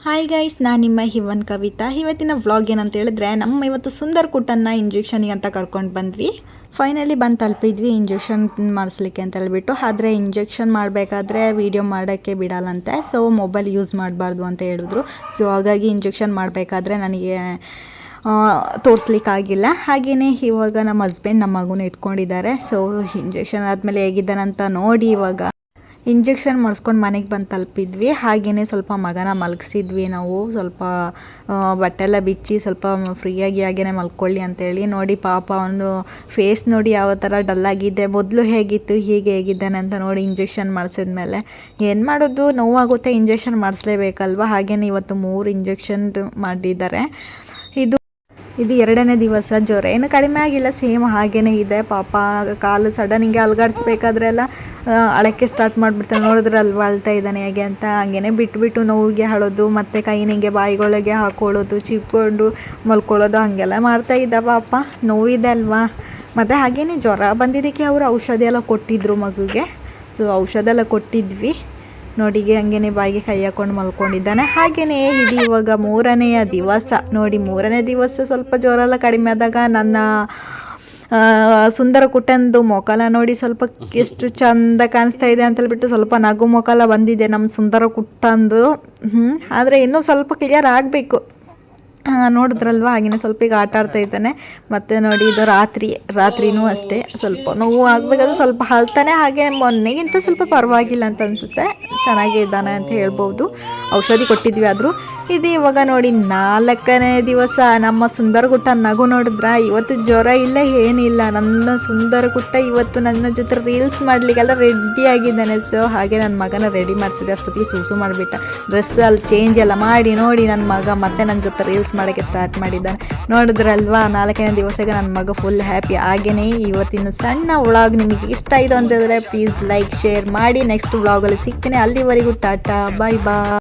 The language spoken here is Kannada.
ಹಾಯ್ ಗೈಸ್, ನಾನು ನಿಮ್ಮ ಹಿವನ್ ಕವಿತಾ. ಇವತ್ತಿನ ವ್ಲಾಗ್ ಏನಂತ ಹೇಳಿದ್ರೆ, ನಮ್ಮ ಇವತ್ತು ಸುಂದರ್ ಕುಟ್ಟನ್ನು ಇಂಜೆಕ್ಷನಿಗೆ ಅಂತ ಕರ್ಕೊಂಡು ಬಂದ್ವಿ. ಫೈನಲಿ ಬಂದು ತಲುಪಿದ್ವಿ ಇಂಜೆಕ್ಷನ್ ಮಾಡಿಸ್ಲಿಕ್ಕೆ ಅಂತ ಹೇಳ್ಬಿಟ್ಟು. ಆದರೆ ಇಂಜೆಕ್ಷನ್ ಮಾಡಬೇಕಾದ್ರೆ ವೀಡಿಯೋ ಮಾಡೋಕ್ಕೆ ಬಿಡಲ್ಲಂತೆ, ಸೊ ಮೊಬೈಲ್ ಯೂಸ್ ಮಾಡಬಾರ್ದು ಅಂತ ಹೇಳಿದ್ರು. ಸೊ ಹಾಗಾಗಿ ಇಂಜೆಕ್ಷನ್ ಮಾಡಬೇಕಾದ್ರೆ ನನಗೆ ತೋರಿಸ್ಲಿಕ್ಕಾಗಿಲ್ಲ. ಹಾಗೆಯೇ ಇವಾಗ ನಮ್ಮ ಹಸ್ಬೆಂಡ್ ನಮ್ಮ ಮಗುನ ಎತ್ಕೊಂಡಿದ್ದಾರೆ. ಸೊ ಇಂಜೆಕ್ಷನ್ ಆದಮೇಲೆ ಹೇಗಿದ್ದಾನಂತ ನೋಡಿ ಇವಾಗ ಇಂಜೆಕ್ಷನ್ ಮಾಡಿಸ್ಕೊಂಡು ಮನೆಗೆ ಬಂದು ತಲುಪಿದ್ವಿ. ಹಾಗೆಯೇ ಸ್ವಲ್ಪ ಮಗನ ಮಲಗಿಸಿದ್ವಿ ನಾವು. ಸ್ವಲ್ಪ ಬಟ್ಟೆ ಎಲ್ಲ ಬಿಚ್ಚಿ ಸ್ವಲ್ಪ ಫ್ರೀಯಾಗಿ ಹಾಗೇ ಮಲ್ಕೊಳ್ಳಿ ಅಂತೇಳಿ. ನೋಡಿ ಪಾಪ ಅವನು ಫೇಸ್ ನೋಡಿ ಯಾವ ಥರ ಡಲ್ಲಾಗಿದೆ. ಮೊದಲು ಹೇಗಿತ್ತು ಹೀಗೆ ಹೇಗಿದ್ದಾನೆ ಅಂತ ನೋಡಿ ಇಂಜೆಕ್ಷನ್ ಮಾಡಿಸಿದ್ಮೇಲೆ ಏನು ಮಾಡೋದು, ನೋವಾಗುತ್ತೆ, ಇಂಜೆಕ್ಷನ್ ಮಾಡಿಸ್ಲೇಬೇಕಲ್ವ. ಹಾಗೆಯೇ ಇವತ್ತು 3 ಇಂಜೆಕ್ಷನ್ ಮಾಡಿದ್ದಾರೆ. ಇದು 2ನೇ ದಿವಸ. ಜ್ವರ ಏನು ಕಡಿಮೆ ಆಗಿಲ್ಲ, ಸೇಮ್ ಹಾಗೇ ಇದೆ. ಪಾಪ ಕಾಲು ಸಡನ್ ಹಿಂಗೆ ಅಲ್ಗಾಡಿಸ್ಬೇಕಾದ್ರೆಲ್ಲ ಅಳಕ್ಕೆ ಸ್ಟಾರ್ಟ್ ಮಾಡಿಬಿಡ್ತಾನೆ. ನೋಡಿದ್ರಲ್ವ ಅಳ್ತಾ ಇದ್ದಾನೆ ಹೇಗೆ ಅಂತ. ಹಾಗೇ ಬಿಟ್ಟು ನೋವಿಗೆ ಅಳೋದು, ಮತ್ತು ಕೈನಿಗೆ ಬಾಯಿಗೊಳಗೆ ಹಾಕೊಳ್ಳೋದು, ಚಿಕ್ಕೊಂಡು ಮಲ್ಕೊಳ್ಳೋದು ಹಾಗೆಲ್ಲ ಮಾಡ್ತಾಯಿದ್ದ. ಪಾಪ ನೋವಿದೆ ಅಲ್ವಾ. ಮತ್ತು ಹಾಗೇ ಜ್ವರ ಬಂದಿದ್ದಕ್ಕೆ ಅವರು ಔಷಧಿ ಎಲ್ಲ ಕೊಟ್ಟಿದ್ದರು ಮಗುಗೆ. ಸೊ ಔಷಧ ಎಲ್ಲ ಕೊಟ್ಟಿದ್ವಿ. ನೋಡಿಗೆ ಹಂಗೇ ಬಾಯಿಗೆ ಕೈ ಹಾಕೊಂಡು ಮಲ್ಕೊಂಡಿದ್ದಾನೆ. ಹಾಗೆಯೇ ಇದು ಇವಾಗ 3ನೇ ದಿವಸ. ನೋಡಿ 3ನೇ ದಿವಸ ಸ್ವಲ್ಪ ಜ್ವರ ಎಲ್ಲ ಕಡಿಮೆ ಆದಾಗ ನನ್ನ ಸುಂದರ ಕುಟ್ಟಂದು ಮೊಕಲ ನೋಡಿ ಸ್ವಲ್ಪ ಎಷ್ಟು ಚಂದ ಕಾಣಿಸ್ತಾ ಇದೆ ಅಂತೇಳ್ಬಿಟ್ಟು ಸ್ವಲ್ಪ ನಗು ಮೊಕಲ ಬಂದಿದೆ ನಮ್ಮ ಸುಂದರ ಕುಟ್ಟಂದು. ಆದರೆ ಇನ್ನೂ ಸ್ವಲ್ಪ ಕ್ಲಿಯರ್ ಆಗಬೇಕು. ನೋಡಿದ್ರಲ್ವ, ಹಾಗೆಯೇ ಸ್ವಲ್ಪ ಈಗ ಆಟ ಆಡ್ತಾ ಇದ್ದಾನೆ. ಮತ್ತು ನೋಡಿ ಇದು ರಾತ್ರಿನೂ ಅಷ್ಟೇ ಸ್ವಲ್ಪ ನೋವು ಆಗಬೇಕಾದ್ರೆ ಸ್ವಲ್ಪ ಅಳ್ತಾನೆ. ಹಾಗೆ ಮೊನ್ನೆಗಿಂತ ಸ್ವಲ್ಪ ಪರವಾಗಿಲ್ಲ ಅಂತ ಅನಿಸುತ್ತೆ, ಚೆನ್ನಾಗೇ ಇದ್ದಾನೆ ಅಂತ ಹೇಳ್ಬೋದು. ಔಷಧಿ ಕೊಟ್ಟಿದ್ವಿ ಆದರೂ. ಇದು ಇವಾಗ ನೋಡಿ 4ನೇ ದಿವಸ. ನಮ್ಮ ಸುಂದರ ಕುಟ್ಟ ನಗು ನೋಡಿದ್ರ, ಇವತ್ತು ಜ್ವರ ಇಲ್ಲ ಏನಿಲ್ಲ. ನನ್ನ ಸುಂದರ ಕುಟ್ಟ ಇವತ್ತು ನನ್ನ ಜೊತೆ ರೀಲ್ಸ್ ಮಾಡಲಿಕ್ಕೆಲ್ಲ ರೆಡಿ ಆಗಿದ್ದಾನೆ. ಸೊ ಹಾಗೆ ನನ್ನ ಮಗನ ರೆಡಿ ಮಾಡಿಸಿದೆ. ಅಷ್ಟೊತ್ತಿಗೆ ಸೂಸು ಮಾಡಿಬಿಟ್ಟ. ಡ್ರೆಸ್ ಅಲ್ಲಿ ಚೇಂಜ್ ಎಲ್ಲ ಮಾಡಿ ನೋಡಿ ನನ್ನ ಮಗ ಮತ್ತೆ ನನ್ನ ಜೊತೆ ರೀಲ್ಸ್ ಮಾಡೋಕ್ಕೆ ಸ್ಟಾರ್ಟ್ ಮಾಡಿದ್ದಾನೆ. ನೋಡಿದ್ರಲ್ವಾ, 4ನೇ ದಿವಸಕ್ಕೆ ನನ್ನ ಮಗ ಫುಲ್ ಹ್ಯಾಪಿ. ಹಾಗೆಯೇ ಇವತ್ತಿನ ಸಣ್ಣ ವ್ಲಾಗ್ ನಿಮಗೆ ಇಷ್ಟ ಆಯಿತು ಅಂತಂದರೆ ಪ್ಲೀಸ್ ಲೈಕ್ ಶೇರ್ ಮಾಡಿ. ನೆಕ್ಸ್ಟ್ ವ್ಲಾಗಲ್ಲಿ ಸಿಗ್ತೀನಿ. ಅಲ್ಲಿವರೆಗೂ ಟಾಟಾ, ಬಾಯ್ ಬಾಯ್.